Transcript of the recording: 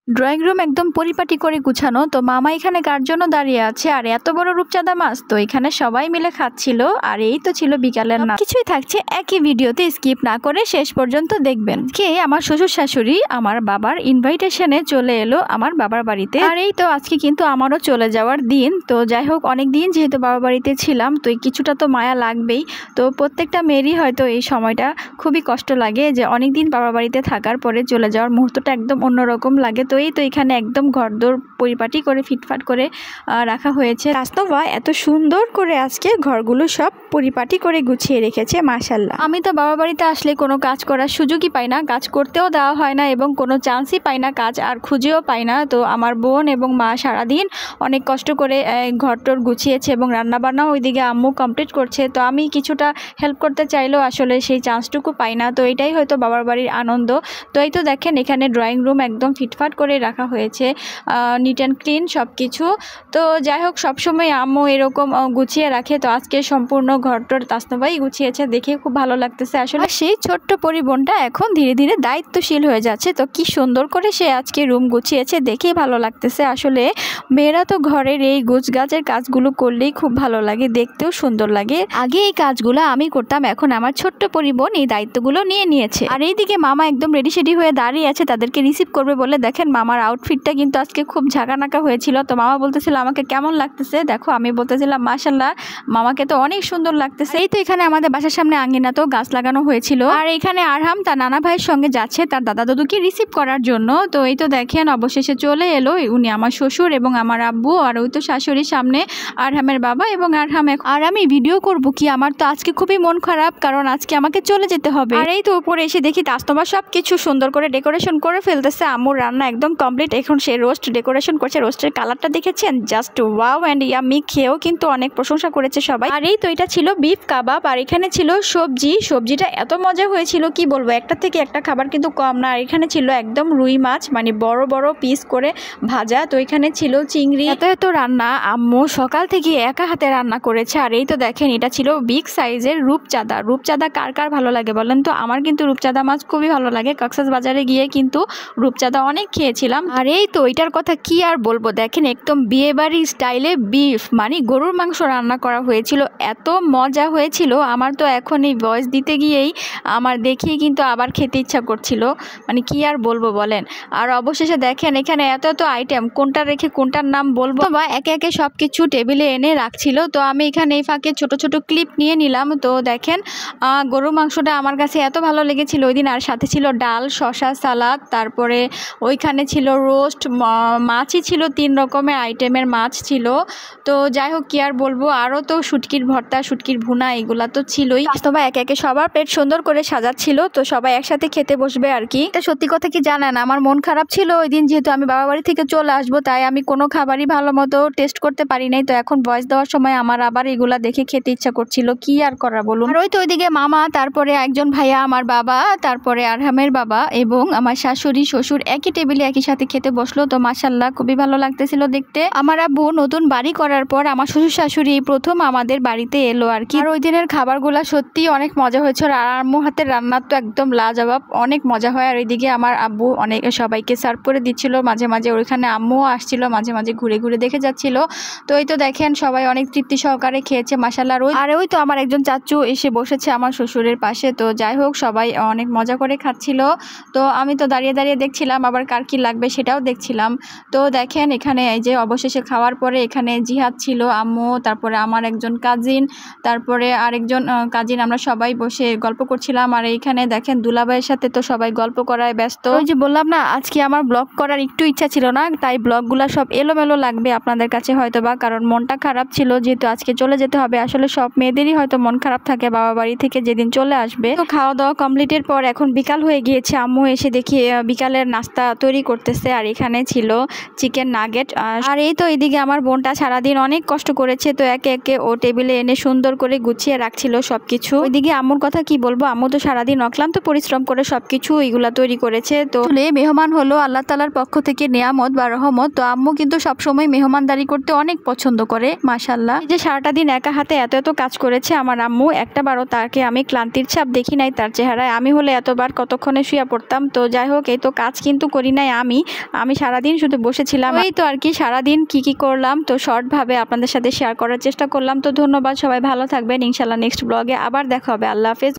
Drawing room একদম পরিপাটি করে গুছানো। তো মামা এখানে কার জন্য দাঁড়িয়ে আছে, আর এত বড় রূপচাঁদা মাছ তো এখানে সবাই মিলে খাচ্ছিল। আর এই তো ছিল বিকালের নাস্তা। কিছুই থাকছে একই ভিডিওতে, স্কিপ না করে শেষ পর্যন্ত দেখবেন। কে আমার শ্বশুর শাশুড়ি আমার বাবার ইনভাইটেশনে চলে এলো আমার বাবার বাড়িতে। আর এই তো আজকে কিন্তু আমারও চলে যাওয়ার দিন। তো যাই হোক, অনেক দিন যেহেতু বাবার বাড়িতে ছিলাম, তো কিছুটা তো মায়া লাগবেই। তো প্রত্যেকটা মেয়েরই হয়তো এই সময়টা খুবই কষ্ট লাগে, যে অনেক দিন বাবার বাড়িতে থাকার পরে চলে যাওয়ার মুহূর্তটা একদম অন্যরকম লাগে। তো এই তো এখানে একদম ঘরদোর পরিপাটি করে ফিটফাট করে রাখা হয়েছে। রাস্তবা এত সুন্দর করে আজকে ঘরগুলো সব পরিপাটি করে গুছিয়ে রেখেছে, মাশাআল্লাহ। আমি তো বাবার বাড়িতে আসলে কোনো কাজ করার সুযোগই পাই না, কাজ করতেও দেওয়া হয় না এবং কোনো চান্সই পাই না, কাজ আর খুঁজেও পাই না। তো আমার বোন এবং মা সারাদিন অনেক কষ্ট করে ঘরটোর গুছিয়েছে এবং রান্নাবান্নাও ওইদিকে আম্মু কমপ্লিট করছে। তো আমি কিছুটা হেল্প করতে চাইলেও আসলে সেই চান্সটুকু পাই না। তো এটাই হয়তো বাবার বাড়ির আনন্দ। তো এই তো দেখেন এখানে ড্রয়িং রুম একদম ফিটফাট করে রাখা হয়েছে, নিট অ্যান্ড ক্লিন সব কিছু। তো যাই হোক, সবসময় আম্মু এরকম গুছিয়ে রাখে। তো আজকে সম্পূর্ণ ঘরটোর তাসনুভাই গুছিয়েছে, দেখে খুব ভালো লাগতেছে। আসলে সেই ছোট্ট পরিবোনটা এখন ধীরে ধীরে দায়িত্বশীল হয়ে যাচ্ছে। তো কি সুন্দর করে সে আজকে রুম গুছিয়েছে, দেখেই ভালো লাগতেছে। আসলে মেয়েরা তো ঘরের এই গোছগাছের কাজগুলো করলেই খুব ভালো লাগে, দেখতেও সুন্দর লাগে। আগে এই কাজগুলো আমি করতাম, এখন আমার ছোট্ট পরিবোন এই দায়িত্বগুলো নিয়ে নিয়েছে। আর এইদিকে মামা একদম রেডি সেডি হয়ে দাঁড়িয়ে আছে তাদেরকে রিসিভ করবে বলে। দেখেন মামার আউটফিটটা কিন্তু আজকে খুব ঝাঁকানাকা হয়েছিল। তো মামা বলতেছিল আমাকে কেমন লাগতেছে, দেখো আমি বলতেছিলাম মাশাআল্লাহ, মামাকে তো অনেক সুন্দর লাগতেছে। এই তো এখানে আমাদের বাসার সামনে আঙ্গিনাতেও গাছ লাগানো হয়েছিল। আর এখানে আরহাম তার নানা ভাইয়ের সঙ্গে যাচ্ছে তার দাদা দাদুকে রিসিভ করার জন্য। তো এই তো দেখেন অবশেষে চলে এলো উনি, আমার শ্বশুর এবং আমার আব্বু। আর ওই তো শাশুড়ির সামনে আরহামের বাবা এবং আরহাম। আর আমি ভিডিও করব কি, আমার তো আজকে খুবই মন খারাপ, কারণ আজকে আমাকে চলে যেতে হবে। আর এই তো উপরে এসে দেখি তাসনুভা সব কিছু সুন্দর করে ডেকোরেশন করে ফেলতেছে। আম্মুর রান্না একদম কমপ্লিট, এখন সে রোস্ট ডেকোরেশন করছে। রোস্টের কালারটা দেখেছেন, জাস্ট ওয়াও অ্যান্ড ইয়ামি। খেয়েও কিন্তু অনেক প্রশংসা করেছে সবাই। আর এই তো এটা ছিল বিফ কাবাব, আর এখানে ছিল সবজি। সবজিটা এত মজা হয়েছিল কি বলবো, একটা থেকে একটা খাবার কিন্তু কম না। আর এখানে ছিল একদম রুই মাছ, মানে বড় বড় পিস করে ভাজা। তো এখানে ছিল চিংড়ি। এত এত রান্না আম্মু সকাল থেকে একা হাতে রান্না করেছে। আর এই তো দেখেন এটা ছিল বিগ সাইজের রূপচাঁদা। রূপচাঁদা কার কার ভালো লাগে বলেন তো? আমার কিন্তু রূপচাঁদা মাছ খুবই ভালো লাগে। কক্সবাজারে গিয়ে কিন্তু রূপচাঁদা অনেক খেয়েছিলাম। আর এই তো এটার কথা কি আর বলবো, দেখেন একদম বিয়েবাড়ি স্টাইলে বিফ, মানে গরুর মাংস রান্না করা হয়েছিল। এত মজা হয়েছিল, আমার তো এখন এই ভয়েস দিতে গিয়েই আমার দেখেই কিন্তু আবার খেতে ইচ্ছা করছিল, মানে কি আর বলবো বলেন। আর অবশেষে দেখেন এখানে এত এত আইটেম, কোনটা রেখে কোনটার নাম বলবো, বা একে একে সব কিছু টেবিলে এনে রাখছিল। তো আমি এখানে এই ফাঁকে ছোট ছোট ক্লিপ নিয়ে নিলাম। তো দেখেন গরুর মাংসটা আমার কাছে এত ভালো লেগেছিল ওই দিন। আর সাথে ছিল ডাল, শসা, সালাদ, তারপরে ওইখানে ছিল রোস্ট, মাছই ছিল 3 রকমের আইটেমের মাছ ছিল। তো যাই হোক কি আর বলবো, আরও তো শুটকির ভর্তা, শুটকির ভুনা, এগুলা তো ছিলই। বাস্তবে একে একে সবার প্লেট সুন্দর করে সাজাচ্ছিল। তো সবাই একসাথে খেতে বসবে আর কি। এটা সত্যি কথা কি জানেন, আমার মন খারাপ ছিল ওই দিন, যেহেতু আমি বাবা বাড়ি থেকে চলে আসবো, তাই আমি কোনো খাবারই ভালো মতো টেস্ট করতে পারি নাই। তো এখন ভয়েস দেওয়ার সময় আমার আবার এগুলা দেখে খেতে ইচ্ছা করছিল, কি আর করা বলুন। আর ওই তো ওইদিকে মামা, তারপরে একজন ভাইয়া, আমার বাবা, তারপরে আরহামের বাবা এবং আমার শাশুড়ি শ্বশুর একই টেবিলে একই সাথে খেতে বসলো। তো মাশাআল্লাহ খুবই ভালো লাগতেছিল দেখতে। আমার আব্বু নতুন বাড়ি করার পর আমার শ্বশুর শাশুড়ি প্রথম আমাদের বাড়িতে এলো আর কি। আর ওই দিনের খাবারগুলা সত্যি অনেক মজা হয়েছে। আর আম্মু হাতের রান্না তো একদম লাজবাব, অনেক মজা হয়। আর ওইদিকে আমার আব্বু অনেক সবাইকে সার্ভ করে দিচ্ছিল মাঝে মাঝে। ওইখানে আম্মুও আসছিল, মাঝে মাঝে ঘুরে ঘুরে দেখে যাচ্ছিল। তো এই তো দেখেন সবাই অনেক তৃপ্তি সহকারে খেয়েছে মাশাআল্লাহ। আর ওই তো আমার একজন চাচু এসে বসেছে আমার শ্বশুরের পাশে। তো যাই হোক সবাই অনেক মজা করে খাচ্ছিল। তো আমি তো দাঁড়িয়ে দাঁড়িয়ে দেখছিলাম, আবার কার কি লাগবে সেটাও দেখছিলাম। তো দেখেন এখানে এই যে অবশেষে খাওয়ার পরে এখানে জিহাদ ছিল, আম্মু, তারপরে আমার একজন কাজিন, তারপরে আরেকজন কাজিন, আমরা সবাই বসে গল্প করছিলাম। আর এইখানে দেখেন দুলাভাইয়ের সাথে তো সবাই গল্প করায় ব্যস্ত। ওই যে বললাম না, আজকে আমার ব্লগ করার একটু ইচ্ছা ছিল না, তাই ব্লগগুলো সব এলোমেলো লাগবে আপনাদের কাছে হয়তো বা, কারণ মনটা খারাপ ছিল যেহেতু আজকে চলে যেতে হবে। আসলে সব মেয়েদেরই হয়তো মন খারাপ থাকে বাবা বাড়ি থেকে যেদিন চলে আসবে। তো খাওয়া দাওয়া কমপ্লিটের পর এখন বিকাল হয়ে গিয়েছে। আম্মু এসে দেখি বিকালের নাস্তা তৈরি করতেছে। আর এখানে ছিল চিকেন নাগেট। আর এই তো এদিকে আমার বোনটা সারাদিন অনেক কষ্ট করেছে। তো একে একে ও টেবিলে এনে সুন্দর করে গুছিয়ে রাখছিল সবকিছু। ওইদিকে আম্মুর কথা কি বলবো, আম্মু তো সারাদিন অক্লান্ত পরিশ্রম করে সবকিছু এগুলা তৈরি করেছে। তো মেহমান হলো আল্লাহ তাআলার পক্ষ থেকে নেয়ামত বা রহমত। তো আম্মু কিন্তু সবসময় মেহমানদারি করতে অনেক পছন্দ করে মাশাআল্লাহ। এই যে সারাটা দিন একা হাতে এত এত কাজ করেছে আমার আম্মু, একটাবারও তাকে আমি ক্লান্তির ছাপ দেখি নাই তার চেহারায়। আমি হলে এতবার কতক্ষণে শুয়ে পড়তাম। তো যাই হোক এই তো কাজ কিন্তু করি নাই আমি সারাদিন শুধু বসেছিলাম। এই তো আর কি সারাদিন কি করলাম তো শর্টভাবে আপনাদের সাথে শেয়ার করার চেষ্টা করলাম। তো ধন্যবাদ, সবাই ভালো থাকবেন। ইনশাল্লাহ নেক্সট ব্লগে আবার দেখা হবে। আল্লাহ হাফেজ।